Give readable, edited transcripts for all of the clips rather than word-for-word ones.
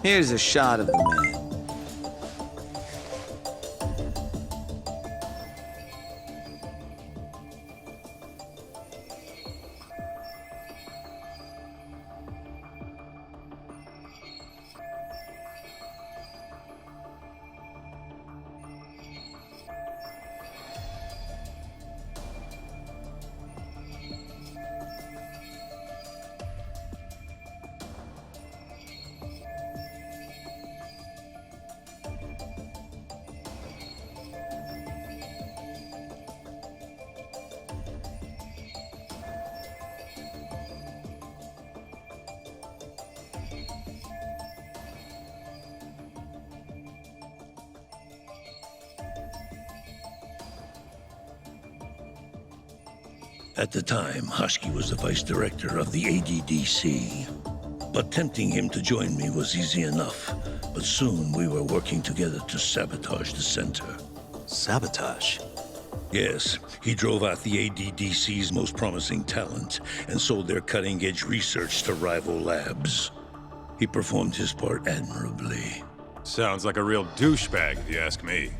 Here's a shot of the man. At the time, Hoshki was the vice director of the ADDC. But tempting him to join me was easy enough. But soon we were working together to sabotage the center. Sabotage? Yes, he drove out the ADDC's most promising talent and sold their cutting-edge research to rival labs. He performed his part admirably. Sounds like a real douchebag, if you ask me.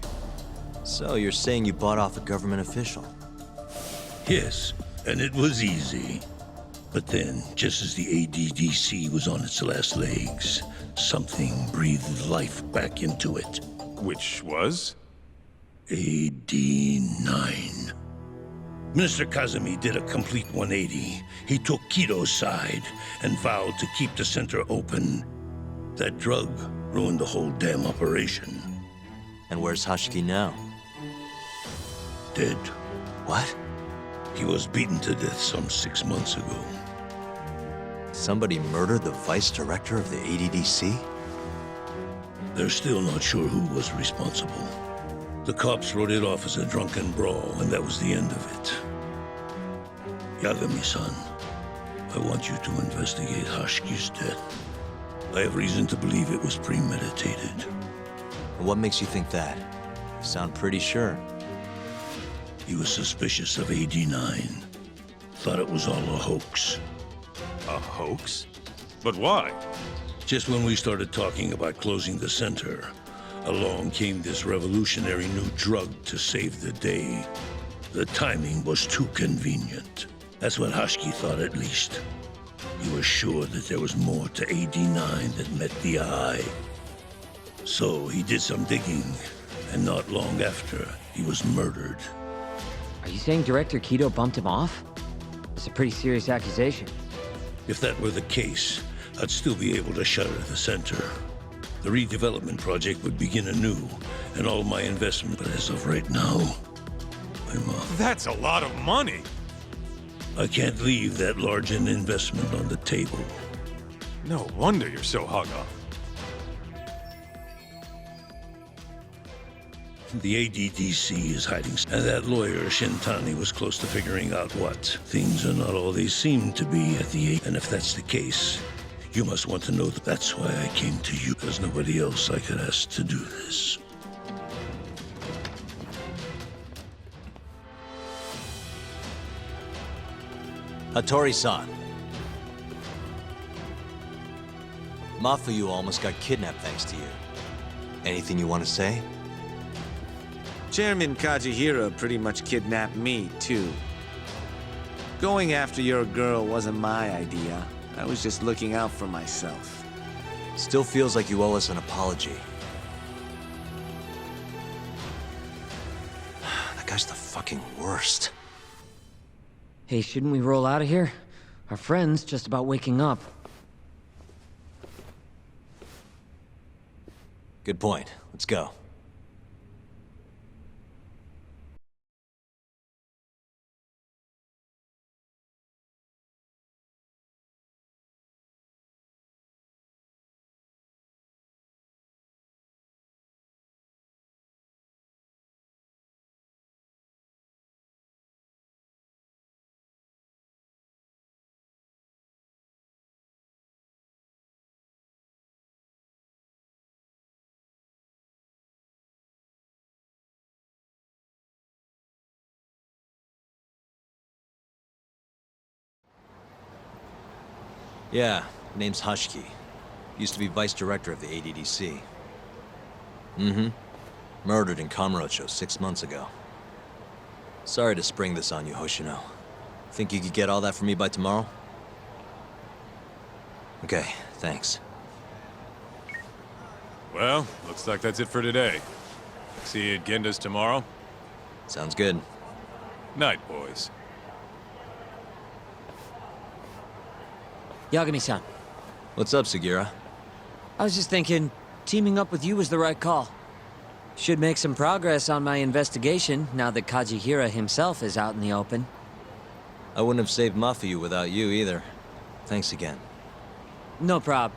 So you're saying you bought off a government official? Yes, and it was easy. But then, just as the ADDC was on its last legs, something breathed life back into it. Which was? AD9. Minister Kazumi did a complete 180. He took Kido's side and vowed to keep the center open. That drug ruined the whole damn operation. And where's Hoshiki now? Dead. What? He was beaten to death some 6 months ago. Somebody murdered the vice director of the ADDC? They're still not sure who was responsible. The cops wrote it off as a drunken brawl, and that was the end of it. Yagami-san, I want you to investigate Hoshiki's death. I have reason to believe it was premeditated. What makes you think that? You sound pretty sure. He was suspicious of AD9. Thought it was all a hoax. A hoax? But why? Just when we started talking about closing the center, along came this revolutionary new drug to save the day. The timing was too convenient. That's what Hoshiki thought, at least. He was sure that there was more to AD9 that met the eye. So he did some digging, and not long after, he was murdered. Are you saying Director Kido bumped him off? It's a pretty serious accusation. If that were the case, I'd still be able to shutter the center. The redevelopment project would begin anew, and all my investment. But as of right now, I'm off. That's a lot of money! I can't leave that large an investment on the table. No wonder you're so hung up. The ADDC is hiding, and that lawyer, Shintani, was close to figuring out what. Things are not all they seem to be at the A. And if that's the case, you must want to know that that's why I came to you. There's nobody else I could ask to do this. Hattori-san. Mafuyu almost got kidnapped thanks to you. Anything you want to say? Chairman Kajihira pretty much kidnapped me, too. Going after your girl wasn't my idea. I was just looking out for myself. Still feels like you owe us an apology. That guy's the fucking worst. Hey, shouldn't we roll out of here? Our friend's just about waking up. Good point. Let's go. Yeah, name's Hoshiki. Used to be vice director of the ADDC. Mm-hmm. Murdered in Kamurocho 6 months ago. Sorry to spring this on you, Hoshino. Think you could get all that for me by tomorrow? Okay, thanks. Well, looks like that's it for today. See you at Genda's tomorrow. Sounds good. Night, boys. Yagami-san, What's up, Sugira? I was just thinking, teaming up with you was the right call. Should make some progress on my investigation now that Kajihira himself is out in the open. I wouldn't have saved Mafuyu without you either. Thanks again. No prob.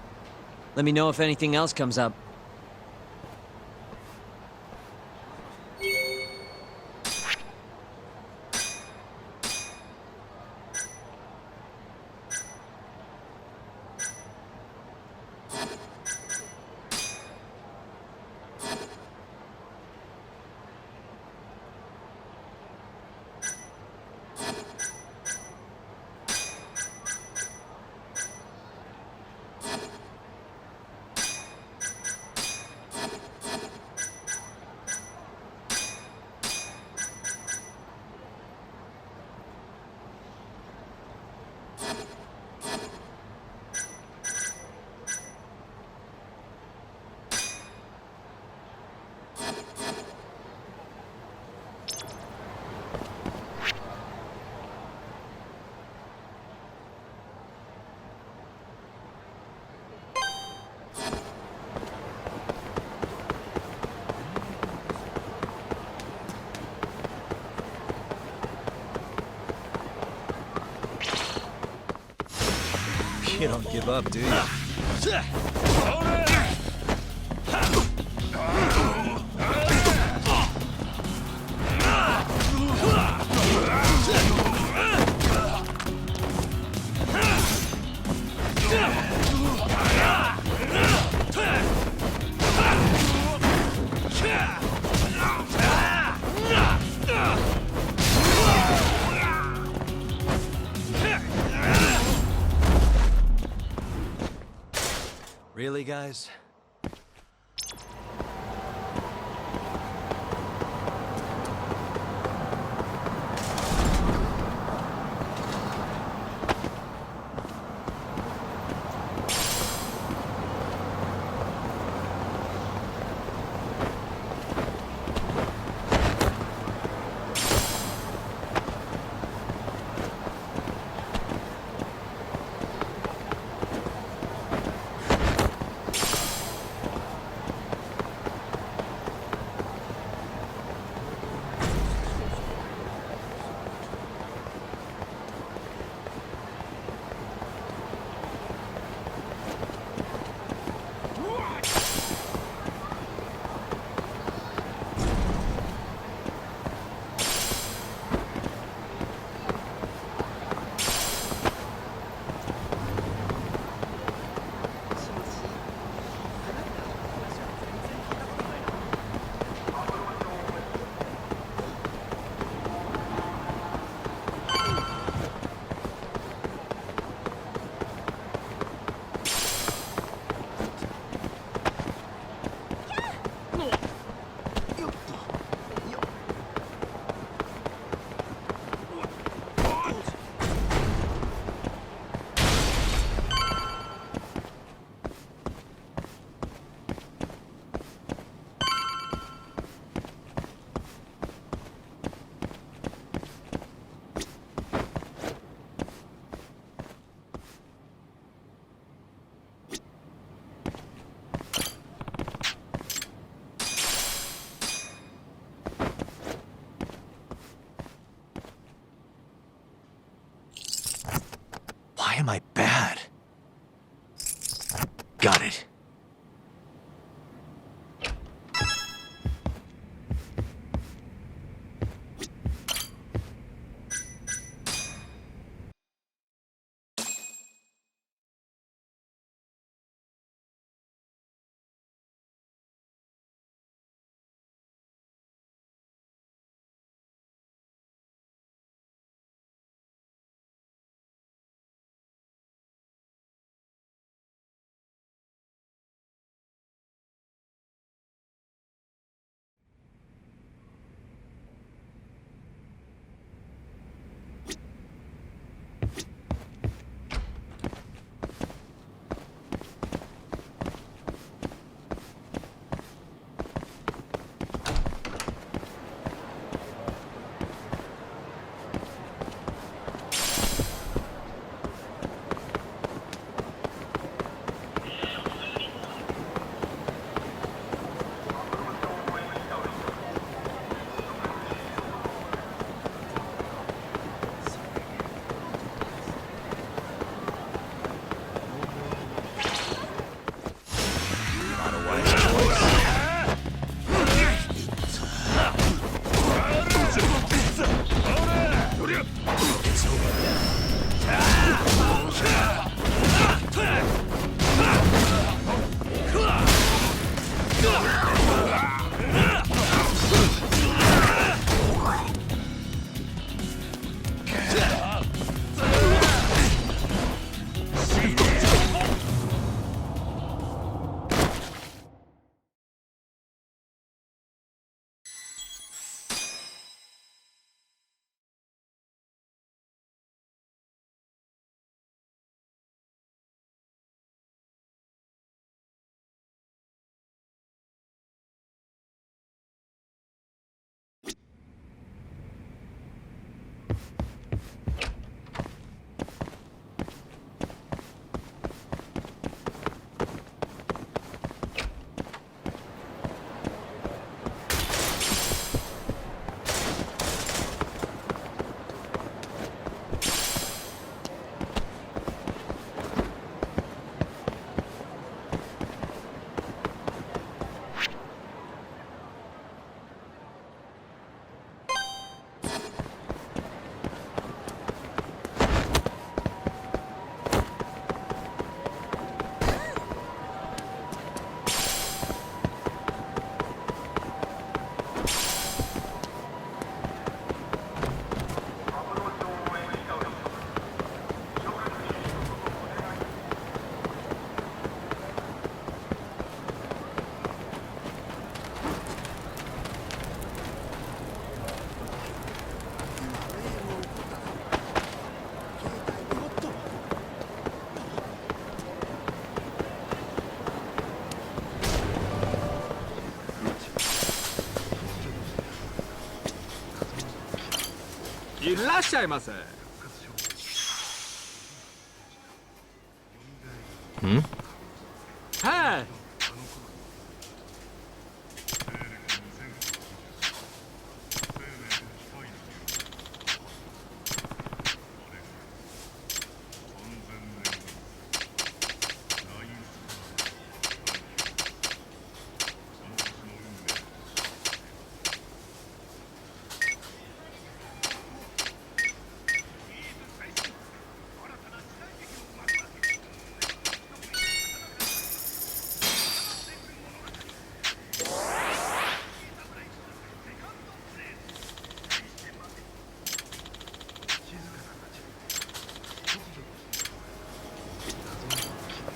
Let me know if anything else comes up. You don't give up, do you? Really, guys? Why am I bad? Got it. いらっしゃいませ。はい。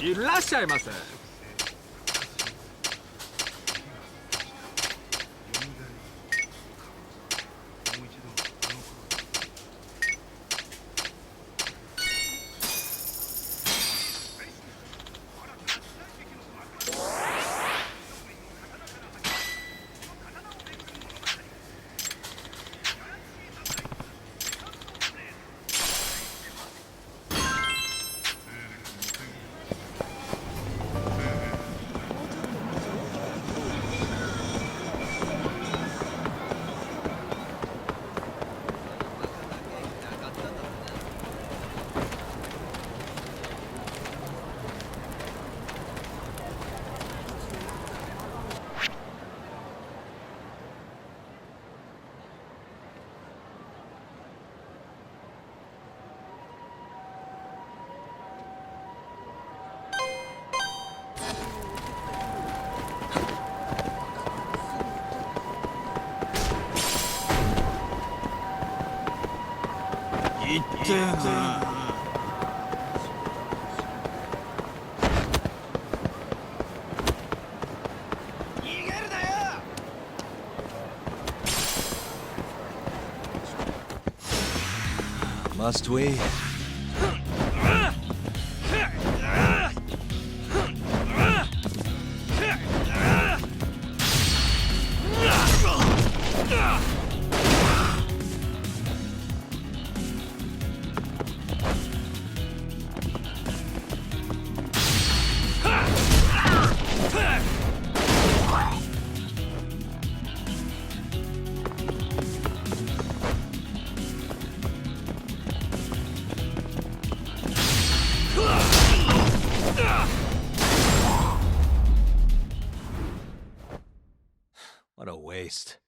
いらっしゃいませ。言ってえな。Must we? What a waste. Where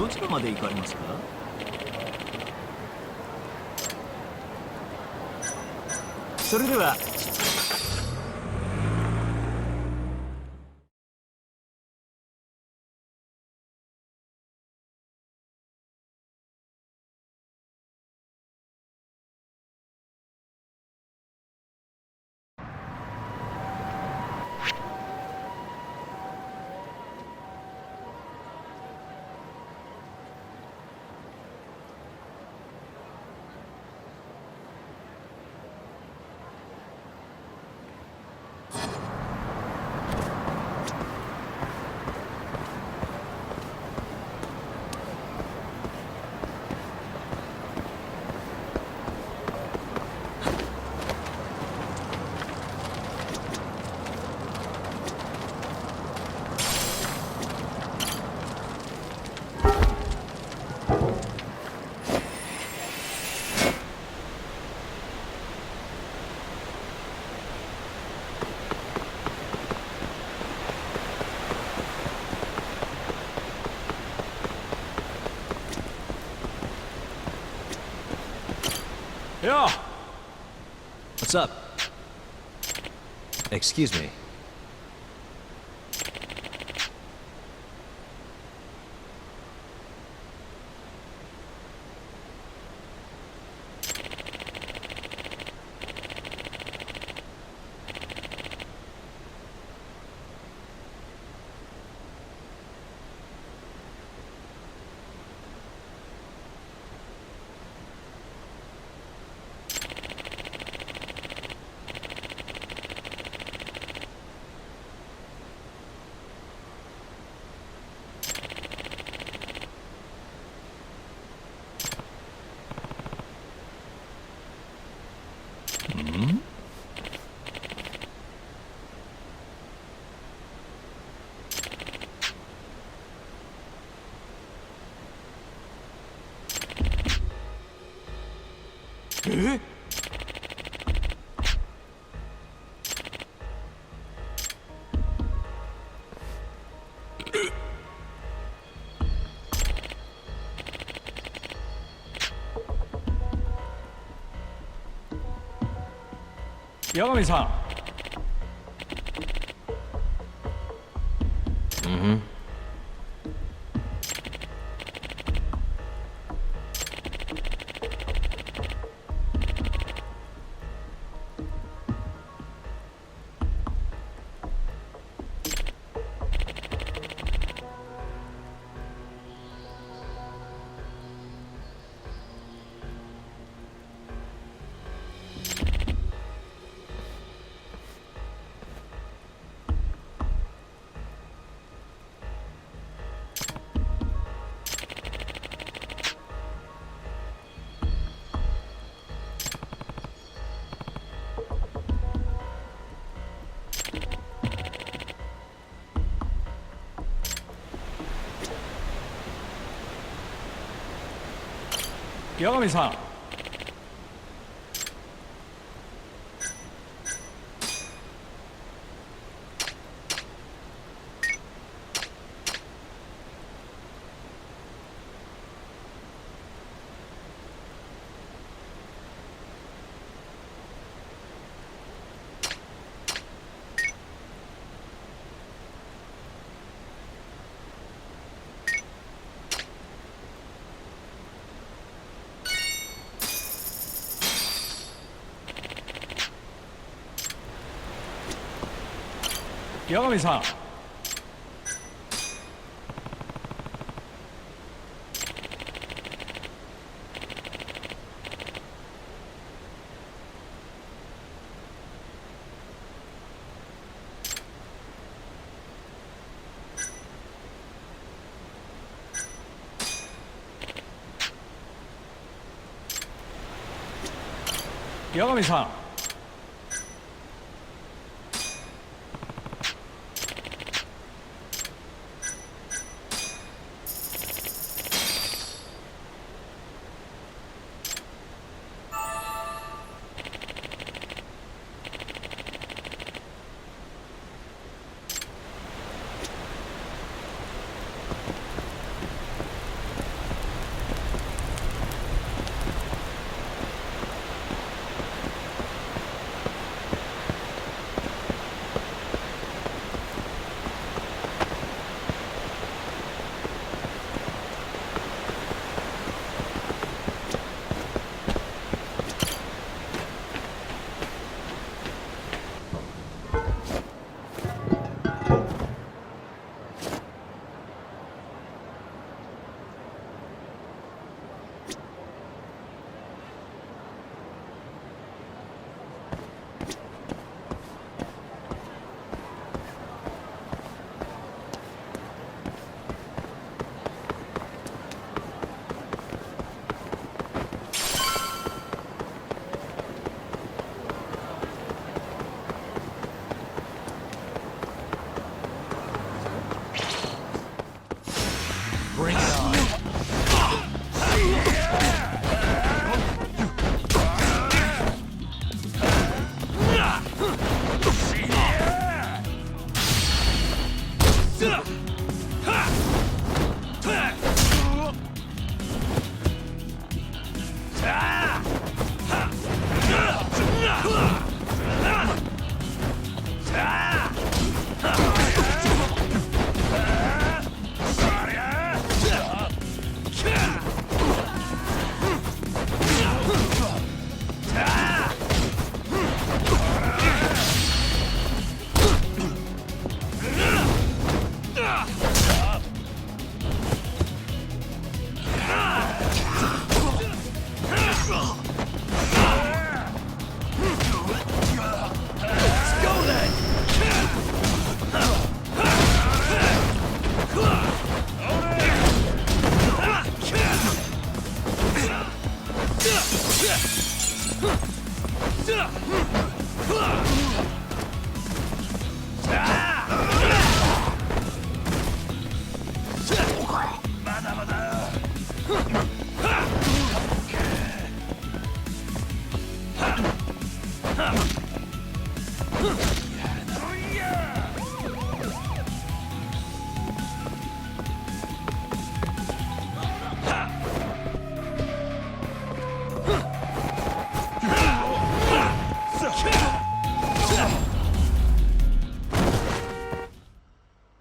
どちらまで行かれますか？それでは。 야! What's up? Excuse me. 야가미-san. 야가미-san. 야가미-san. 야가미-san.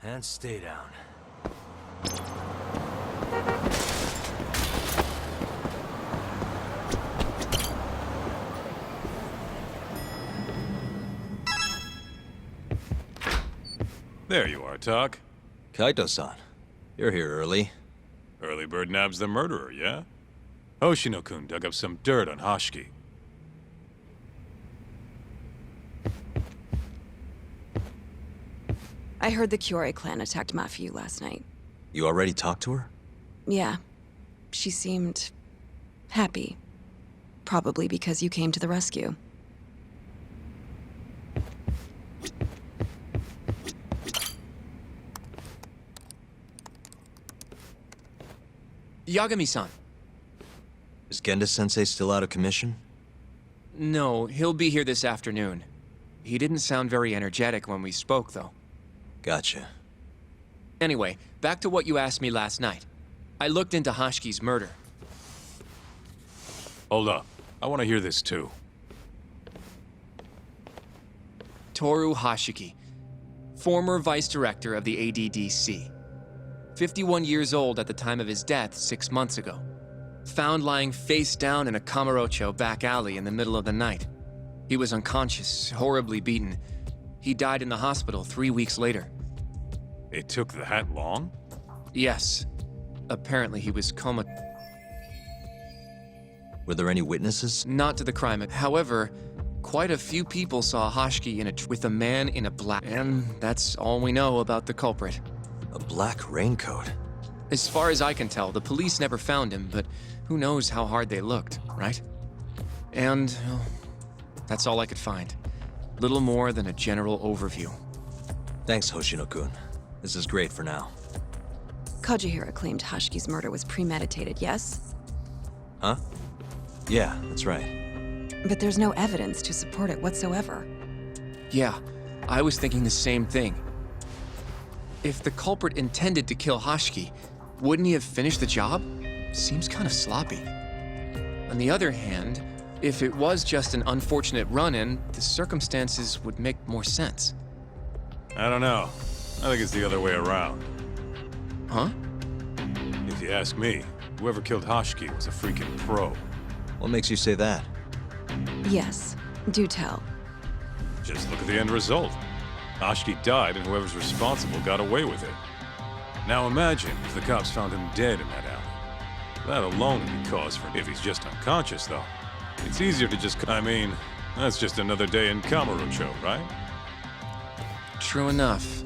And stay down. There you are, Tak. Kaito-san, you're here early. Early bird nabs the murderer, yeah? Hoshino-kun dug up some dirt on Hashiki. I heard the Kyorei clan attacked Mafiu last night. You already talked to her? Yeah. She seemed... happy. Probably because you came to the rescue. Yagami-san. Is Genda-sensei still out of commission? No, he'll be here this afternoon. He didn't sound very energetic when we spoke, though. Gotcha. Anyway, back to what you asked me last night. I looked into Hashiki's murder. Hold up. I want to hear this too. Toru Hashiki, former vice director of the ADDC. 51 years old at the time of his death 6 months ago. Found lying face down in a Kamurocho back alley in the middle of the night. He was unconscious, horribly beaten. He died in the hospital 3 weeks later. It took that long? Yes. Apparently he was coma... Were there any witnesses? Not to the crime. However, quite a few people saw Hashiki with a man in a black... And that's all we know about the culprit. A black raincoat. As far as I can tell, the police never found him, but who knows how hard they looked, right? And well, that's all I could find. Little more than a general overview. Thanks, Hoshino-kun. This is great for now. Kajihira claimed Hashiki's murder was premeditated, yes? Huh? Yeah, that's right. But there's no evidence to support it whatsoever. Yeah, I was thinking the same thing. If the culprit intended to kill Hashiki, wouldn't he have finished the job? Seems kind of sloppy. On the other hand, if it was just an unfortunate run-in, the circumstances would make more sense. I don't know. I think it's the other way around. Huh? If you ask me, whoever killed Hashiki was a freaking pro. What makes you say that? Yes, do tell. Just look at the end result. Hashiki died and whoever's responsible got away with it. Now imagine if the cops found him dead in that alley. That alone would be cause for... If he's just unconscious, though. It's easier to just... I mean, that's just another day in Kamurocho, right? True enough.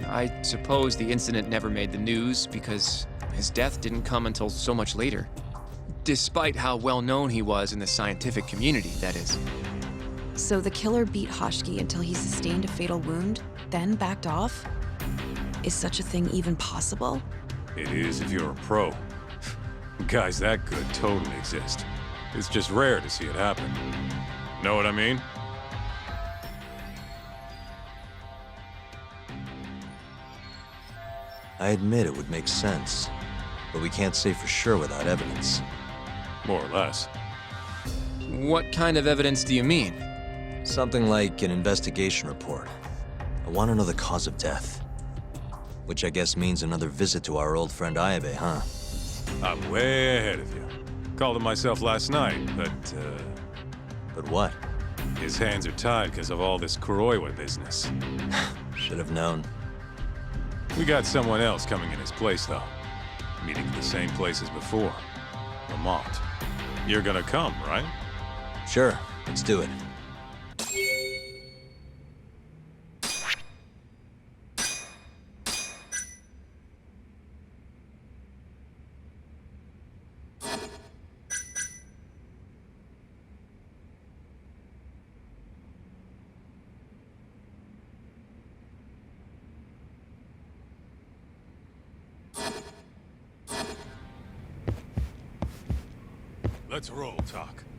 I suppose the incident never made the news because his death didn't come until so much later. Despite how well known he was in the scientific community, that is. So the killer beat Hashiki until he sustained a fatal wound, then backed off? Is such a thing even possible? It is if you're a pro. Guys that good totally exist. It's just rare to see it happen. Know what I mean? I admit it would make sense, but we can't say for sure without evidence. More or less. What kind of evidence do you mean? Something like an investigation report. I want to know the cause of death. Which I guess means another visit to our old friend Ayabe, huh? I'm way ahead of you. Called him myself last night, but, But what? his hands are tied because of all this Kuroiwa business. Should have known. We got someone else coming in his place, though. Meeting at the same place as before. Lamont. You're gonna come, right? Sure, let's do it. Let's roll, Talk.